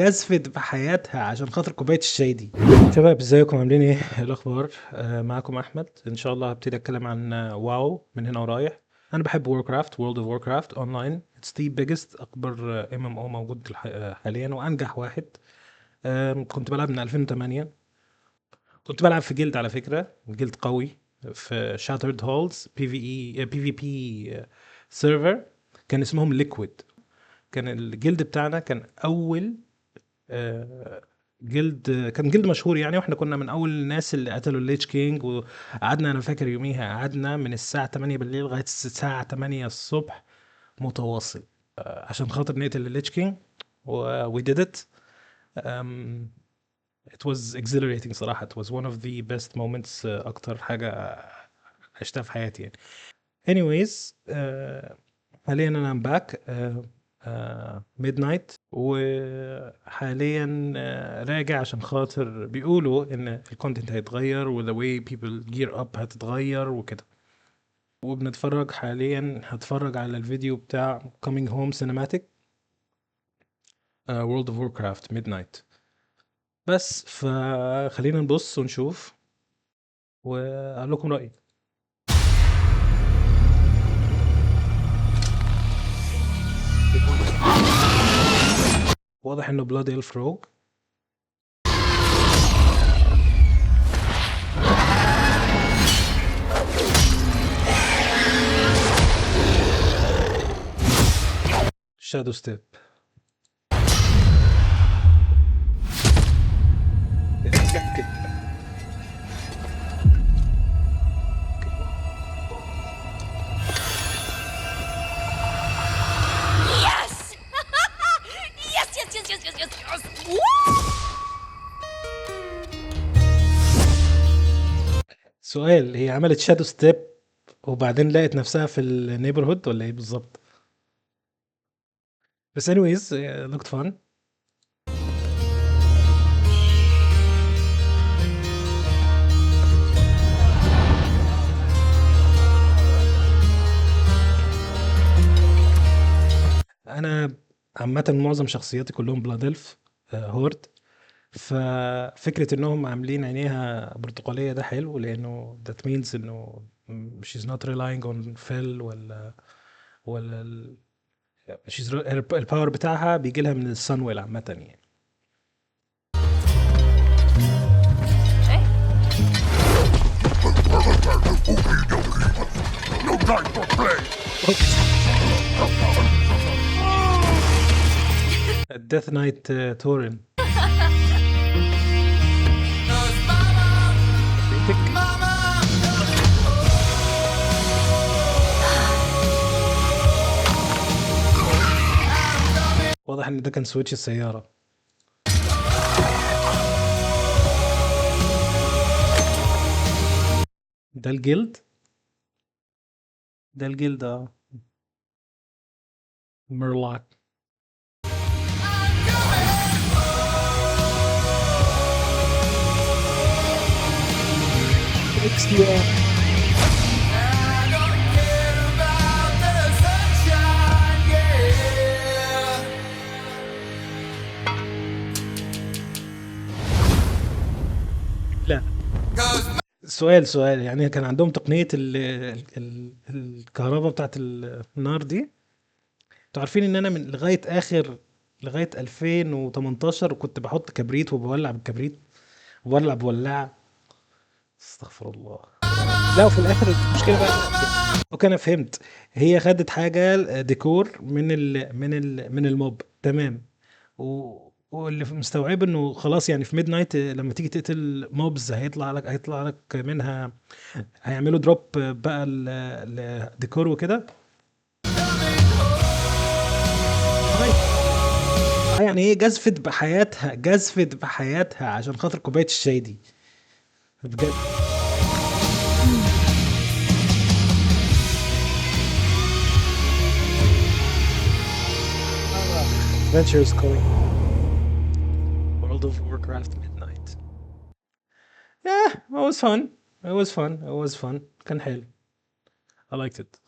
جازفت بحياتها عشان خاطر كوبايه الشاي دي. شباب ازيكم عاملين ايه؟ إيه الاخبار؟ معاكم احمد. ان شاء الله هبتدي اتكلم عن واو من هنا ورايح. انا بحب ووركرافت، وورلد اوف ووركرافت اونلاين. اتس ذا بيجست، اكبر ام ام او موجود حاليا وانجح واحد. كنت بلعب من 2008. كنت بلعب في جلد، على فكره جلد قوي، في شاترد هولز بي في اي بي في بي سيرفر. كان اسمهم ليكويد. كان الجلد بتاعنا كان اول جلد، كان جلد مشهور يعني، واحنا كنا من اول الناس اللي قتلوا الليتش كينج. وقعدنا، انا فاكر يوميها قعدنا من الساعة 8 بالليل لغاية الساعة 8 الصبح متواصل، عشان خاطر نقتل الليتش كينج. و we did it. um, it was exhilarating صراحة. it was one of the best moments. اكتر حاجة عشتها في حياتي يعني. anyways حاليا انا باك ميد نايت، وحاليا راجع عشان خاطر بيقولوا ان الكونتنت هيتغير وذا واي بيبل جير اب هتتغير وكده. وبنتفرج حاليا، هتفرج على الفيديو بتاع coming home cinematic world of warcraft midnight. بس فخلينا نبص ونشوف واقول لكم رأيي. واضح انه بلاد إلف روج. شادو ستيب. Yes! yes! Woo! سؤال، هي عملت شادو ستيب وبعدين لقت نفسها في النيبرهود ولا ايه بالظبط؟ بس anyways looked fun. انا عامة معظم شخصياتي كلهم بلادلف هورد. ففكرة انهم عاملين عينيها برتقالية ده حلو، لانه that means انه she's not relying on Phil ولا الباور بتاعها بيجي لها من السانويل عامة يعني. No time for play! الديث نايت تورن. واضح ان ده كان سويتش السيارة. ده الجلد. ده الجلد ميرلاك. لا، سؤال يعني، كان عندهم تقنية الكهرباء بتاعت النار دي. انتوا عارفين ان انا من لغاية 2018 كنت بحط كبريت وبولع بالكبريت، وبولع بولاعة. استغفر الله. لا، وفي الاخر المشكلة بقى. اوكي انا فهمت. هي خدت حاجة ديكور من الموب، تمام. واللي مستوعب انه خلاص يعني في ميد نايت لما تيجي تقتل موبز هيطلع لك منها، هيعملوا دروب بقى الديكور وكده. يعني ايه جازفت بحياتها عشان خاطر كوبايه الشاي دي، بجد. Adventures going World of Warcraft Midnight. Yeah, it was fun. It was fun. كان حلو. I liked it.